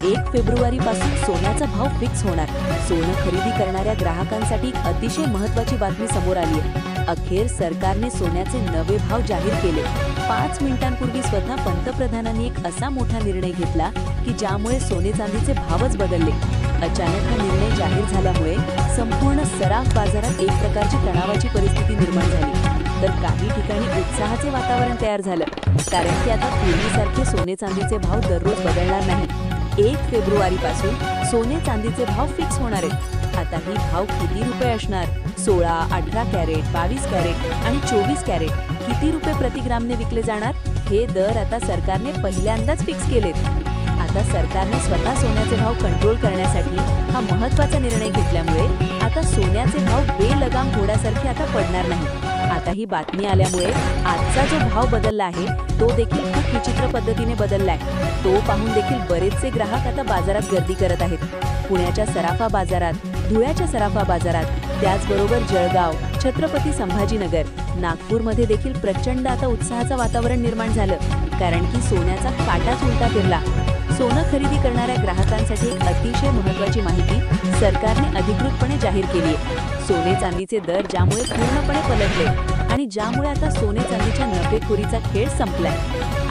1 फेब्रुवारीपासून सोन्याचा भाव फिक्स होणार. सोनं खरेदी करणाऱ्या ग्राहकांसाठी एक अतिशय महत्त्वाची बातमी समोर आली आहे. अखेर सरकारने सोन्याचे नवे भाव जाहीर केले. 5 मिनिटांपूर्वी स्वतः पंतप्रधानांनी एक असा मोठा निर्णय घेतला की ज्यामुळे सोने चांदीचे भावच बदलले. अचानक हा निर्णय जाहीर झाल्यामुळे संपूर्ण सराफ बाजारात एक प्रकारची तणावाची परिस्थिती निर्माण झाली. तर काही ठिकाणी उत्साहाचे वातावरण तयार झालं, कारण की आता पूर्वीसारखे सोने चांदीचे भाव दररोज बदलणार नाही. 1 फेब्रुवारीपासून सोने चांदीचे भाव फिक्स होणार आहेत. आता ही भाव किती रुपये असणार? 16, 18 कॅरेट, 22 कॅरेट आणि 24 कॅरेट किती रुपये प्रति ग्रामने विकले जाणार? हे दर आता सरकारने पहिल्यांदाच फिक्स केलेत. आता सरकारने स्वतः सोन्याचे भाव कंट्रोल करण्यासाठी हा महत्त्वाचा निर्णय घेतल्यामुळे आता सोन्याचे भाव बेलगाम घोड्यासारखे आता पडणार नाही. आता ही बातमी आल्यामुळे आजचा जो भाव बदलला आहे तो देखील खूप विचित्र पद्धतीने बदललाय. तो पाहून देखील बरेचसे ग्राहक आता बाजारात गर्दी करत आहेत. पुण्याच्या सराफा बाजारात, धुळ्याच्या सराफा बाजारात, त्याचबरोबर जळगाव, छत्रपती संभाजीनगर, नागपूरमध्ये देखील प्रचंड आता उत्साहाचं वातावरण निर्माण झालं, कारण की सोन्याचा काटाच उलटा फिरला. सोनं खरेदी करणाऱ्या ग्राहकांसाठी एक अतिशय महत्त्वाची माहिती सरकारने अधिकृतपणे जाहीर केली आहे. सोने चांदीचे दर ज्यामुळे पूर्णपणे पलटले आणि ज्यामुळे आता सोने चांदीच्या नफेखोरीचा खेळ संपलाय.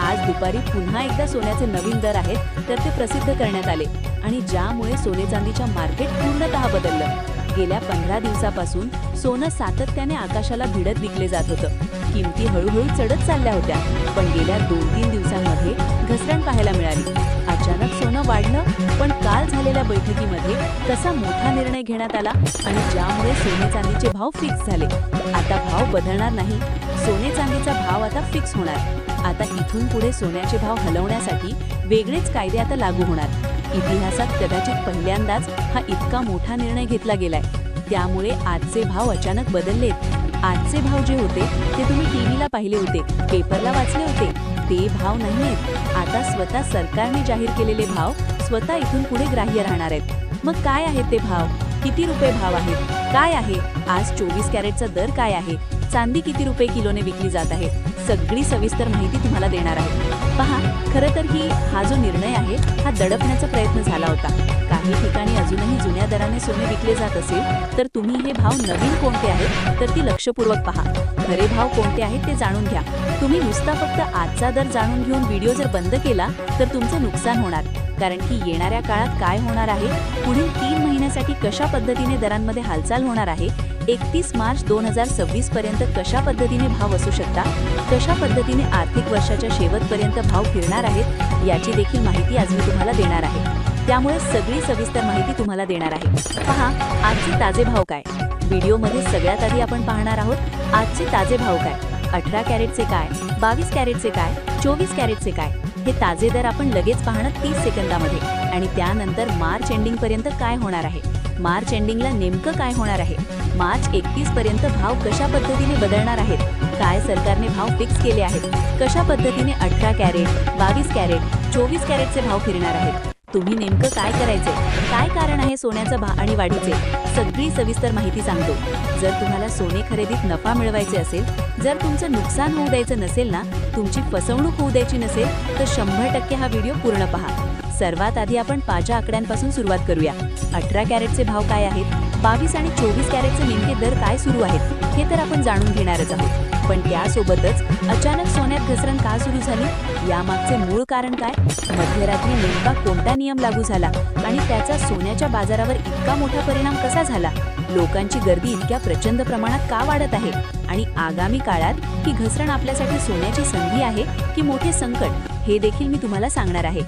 आज दुपारी पुन्हा एकदा सोन्याचे नवीन दर आहेत तर ते प्रसिद्ध करण्यात आले आणि ज्यामुळे सोने चांदीच्या मार्केट पूर्णतः बदललं. गेल्या 15 दिवसापासून सोनं सातत्याने आकाशाला भिडत विकले जात होतं. किमती हळूहळू चढत चालल्या होत्या, पण गेल्या 2-3 दिवसांमध्ये घसरण पाहायला मिळाली. अचानक सोनं वाढलं, पण काल झालेल्या बैठकीमध्ये तसा मोठा निर्णय घेण्यात आला आणि ज्यामुळे सोने चांदीचे भाव फिक्स झाले. आता भाव बदलणार नाही, सोने चांदीचा भाव आता फिक्स होणार. आता इथून पुढे सोन्याचे भाव हलवण्यासाठी वेगळेच कायदे आता लागू होणार. इतिहासात कदाचित पहिल्यांदाच हा इतका मोठा निर्णय घेतला गेलाय. त्यामुळे आजचे भाव अचानक बदललेत. आजचे भाव जे होते ते तुम्ही टीव्हीला पाहिले होते, पेपरला वाचले होते, ते भाव नाहीयेत. आता स्वतः सरकारने जाहीर केलेले भाव स्वतः इथून पुढे ग्राह्य राहणार आहेत. मग काय आहेत ते भाव? किती रुपये भाव आहेत? काय आहे आज 24 कॅरेटचा दर? काय आहे? चांदी किती रुपये किलोने विकली जात आहे? सगळी सविस्तर माहिती तुम्हाला देणार आहे. पहा, खरं तर हा जो निर्णय आहे हा दडपण्याचा प्रयत्न झाला होता. काही ठिकाणी अजूनही जुन्या दराने सोने विकले जात असेल तर तुम्ही हे भाव नवीन कोणते आहेत तर ती लक्षपूर्वक पहा. खरे भाव कोणते आहेत ते जाणून घ्या. तुम्ही नुसता फक्त आजचा दर जाणून घेऊन व्हिडिओ जर बंद केला तर तुमचं नुकसान होणार, कारण की येणाऱ्या काळात काय होणार आहे, पुढील 3 महिन्यासाठी कशा पद्धतीने दरांमध्ये हालचाल होणार आहे, 31 मार्च 2026 पर्यंत कशा पद्धतीने भाव असू शकतात, कशा पद्धतीने आर्थिक वर्षाच्या शेवटपर्यंत भाव फिरणार आहेत, याची देखील माहिती आज मी तुम्हाला देणार आहे. त्यामुळे सगळी सविस्तर माहिती तुम्हाला देणार आहे. पहा, आजचे ताजे भाव काय. व्हिडिओमध्ये सगळ्यात आधी आपण पाहणार आहोत आजचे ताजे भाव काय. 18 कॅरेटचे काय, 22 कॅरेटचे काय, 24 कॅरेटचे काय, हे ताजे दर आपण लगेच पाहणार 30 सेकंदामध्ये. आणि त्यानंतर मार्च एंडिंग पर्यंत काय होणार आहे, मार्च एंडिंगला नेमकं काय होणार आहे, मार्च 31 पर्यंत भाव कशा पद्धतीने बदलणार आहेत, काय सरकारने भाव फिक्स केले आहेत, कशा पद्धतीने 18 कॅरेट, 22 कॅरेट, 24 कॅरेटचे भाव फिरणार आहेत, तुम्ही नेमकं काय करायचे, काय कारण आहे सोन्याचं भाव आणि वाढीचे, सगळी सविस्तर माहिती सांगतो. जर तुम्हाला सोने खरेदीत नफा मिळवायचे असेल, जर तुमचं नुकसान होऊ द्यायचं नसेल ना, तुमची फसवणूक होऊ द्यायची नसेल तर 100% हा व्हिडिओ पूर्ण पहा. सर्वात आधी आपण ताज्या आकड्यांपासून सुरुवात करूया. 18 कॅरेटचे भाव काय आहेत, 22 आणि 24 कॅरेटचे नेमके दर काय सुरू आहेत हे तर आपण जाणून घेणारच आहोत. पण त्यासोबतच अचानक सोन्यात घसरण का सुरू झाली, यामागचे मूळ कारण काय, मध्यरात्री नेमका कोणता नियम लागू झाला आणि त्याचा सोन्याच्या बाजारावर इतका मोठा परिणाम कसा झाला, लोकांची गर्दी इतक्या प्रचंड प्रमाणात का वाढत आहे आणि आगामी काळात ही घसरण आपल्यासाठी सोन्याची संधी आहे की मोठे संकट, हे देखील मी तुम्हाला सांगणार आहे.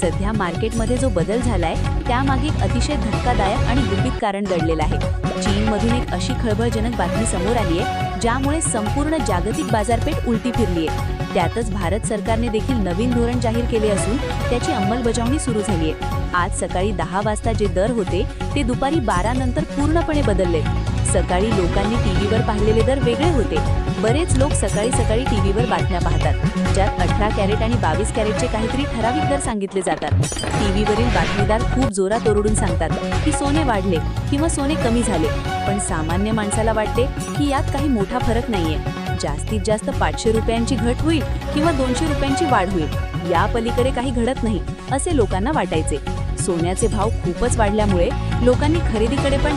सध्या मार्केटमध्ये जो बदल झालाय त्यामागे एक अतिशय धक्कादायक आणि गुपित कारण दडलेलं आहे. चीनमधून एक अशी खळबळजनक बातमी समोर आली आहे ज्यामुळे संपूर्ण जागतिक बाजारपेठ उलटी फिरली आहे. त्यातच भारत सरकारने देखील नवीन धोरण जाहीर केले असून त्याची अंमलबजावणी सुरू झाली आहे. आज सकाळी 10 वाजता जे दर होते ते दुपारी 12 नंतर पूर्णपणे बदलले. सकाळी लोकांनी टीव्हीवर पाहिलेले दर वेगळे होते. बरेच लोक सकाळी सकाळी टीव्हीवर बातम्या पाहतात ज्यात 18 कॅरेट आणि 22 कॅरेटचे काहीतरी ठराविक दर सांगितले जातात. टीव्हीवरील बातमीदार खूप जोरात ओरडून सांगतात की सोने वाढले किंवा सोने कमी झाले, पण सामान्य माणसाला वाटते की यात काही मोठा फरक नाहीये. जास्तीत जास्त 500 रुपयांची घट होईल किंवा 200 रुपयांची वाढ होईल, या पलीकडे काही घडत नाही असे लोकांना वाटायचे. सोन्याचे भाव खूपच वाढल्यामुळे लोकांनी खरेदीकडे पण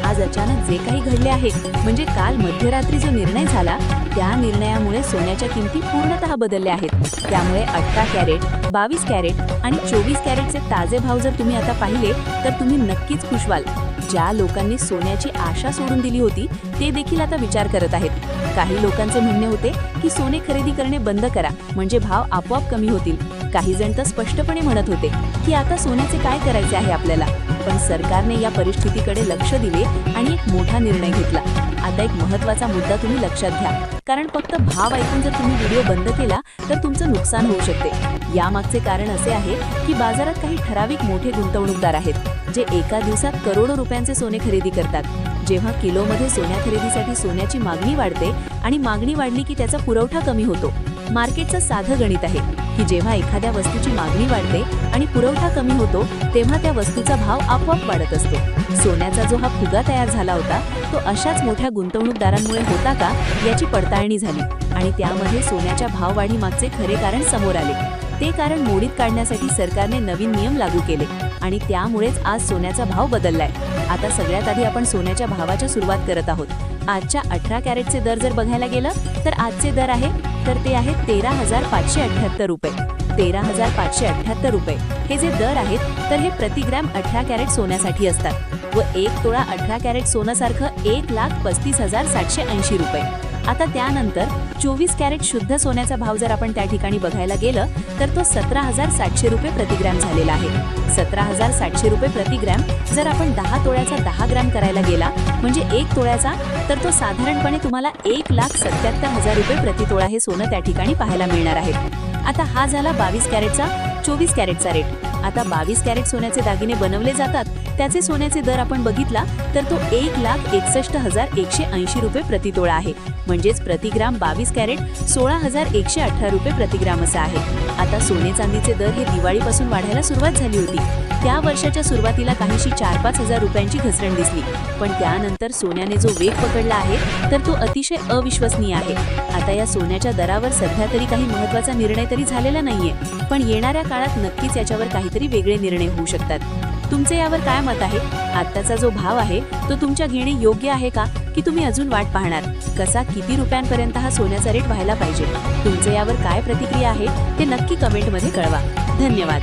आज अचानक जे काही घडले आहे, म्हणजे काल मध्यरात्री जो निर्णय झाला त्या निर्णयामुळे सोन्याच्या किमती पूर्णतः बदलल्या आहेत. त्यामुळे 18 कॅरेट, 22 कॅरेट आणि 24 कॅरेटचे ताजे भाव जर तुम्ही आता पाहिले तर तुम्ही नक्कीच खुश व्हाल. ज्या लोकांनी सोन्याची आशा सोडून दिली होती ते देखील आता विचार करत आहेत. काही लोकांचे म्हणणे होते की सोने खरेदी करणे बंद करा, म्हणजे भाव आपोआप कमी होतील. काही जण तर स्पष्टपणे म्हणत होते की आता सोन्याचे काय करायचे आहे आपल्याला. पण सरकारने या परिस्थितीकडे लक्ष दिले आणि एक मोठा निर्णय घेतला. आता एक महत्त्वाचा मुद्दा तुम्ही लक्षात घ्या, कारण फक्त भाव ऐकून जर तुम्ही व्हिडिओ बंद केला तर तुमचं नुकसान होऊ शकते. यामागचे कारण असे आहे की बाजारात काही ठराविक मोठे गुंतवणूकदार आहेत जे एका दिवसात करोडो रुपयांचे सोने खरेदी करतात. जेव्हा किलोमध्ये सोन्या खरेदीसाठी सोन्याची मागणी वाढते आणि मागणी वाढली की त्याचा पुरवठा कमी होतो. मार्केटचं साधं गणित आहे की जेव्हा एखाद्या वस्तूची मागणी वाढते आणि पुरवठा कमी होतो तेव्हा त्या वस्तूचा भाव आपोआप वाढत असतो. सोन्याचा जो हा फुगा तयार झाला होता तो अशाच मोठ्या गुंतवणूकदारांमुळे होता का याची पडताळणी झाली आणि त्यामध्ये सोन्याच्या भाववाढी मागचे खरे कारण समोर आले. ते कारण मोडीत काढण्यासाठी सरकारने नवीन नियम लागू केले आणि त्यामुळेच आज सोन्याचा भाव बदललाय. आता सगळ्यात आधी आपण सोन्याच्या भावाच्या सुरुवात करत आहोत. आजच्या 18 कॅरेटचे दर जर बघायला गेलं तर आजचे दर आहे तर ते आहे 13,578 रुपये. 13,578 रुपये हे जे दर आहेत तर हे प्रतिग्रॅम 18 कॅरेट सोन्यासाठी असतात व 1 तोळा 18 कॅरेट सोन्यासारखं 1,35,780 रुपये. आता त्यानंतर 24 कॅरेट शुद्ध सोन्याचा भाव जर आपण त्या ठिकाणी बघायला गेलं तर तो 17,700 रुपये प्रतिग्रॅम झालेला आहे. 17,700 रुपये प्रतिग्रॅम जर आपण 10 तोळ्याचा 10 ग्रॅम करायला गेला म्हणजे 1 तोळ्याचा तर तो साधारणपणे तुम्हाला 1,77,000 रुपये प्रतितोळा हे सोनं त्या ठिकाणी पाहायला मिळणार आहे. आता हा झाला 22 कॅरेटचा 24 कॅरेटचा रेट. आता 22 कॅरेट सोन्याचे दागिने बनवले जातात त्याचे सोन्याचे दर आपण बघितला तर तो 1,61,180 रुपये प्रतितोळा आहे. म्हणजेच प्रतिग्राम 22 कॅरेट 16,118 रुपये प्रतिग्राम असा आहे. आता सोने चांदीचे दर हे दिवाळीपासून वाढायला सुरुवात झाली होती. त्या वर्षाच्या सुरुवातीला काहीशी 4-5 हजार रुपयांची घसरण दिसली, पण त्यानंतर सोन्याने जो वेग पकडला आहे तर तो अतिशय अविश्वसनीय आहे. आता या सोन्याच्या दरावर सध्या तरी काही महत्त्वाचा निर्णय तरी झालेला नाहीये, पण येणाऱ्या काळात नक्कीच याच्यावर काहीतरी वेगळे निर्णय होऊ शकतात. तुमचे यावर काय मत आहे? आत्ताचा जो भाव आहे तो तुमच्या घेणे योग्य आहे का की तुम्ही अजून वाट पाहणार? कसा किती रुपयांपर्यंत हा सोन्याचा रेट व्हायला पाहिजे? तुमचे यावर काय प्रतिक्रिया आहे ते नक्की कमेंटमध्ये कळवा. धन्यवाद.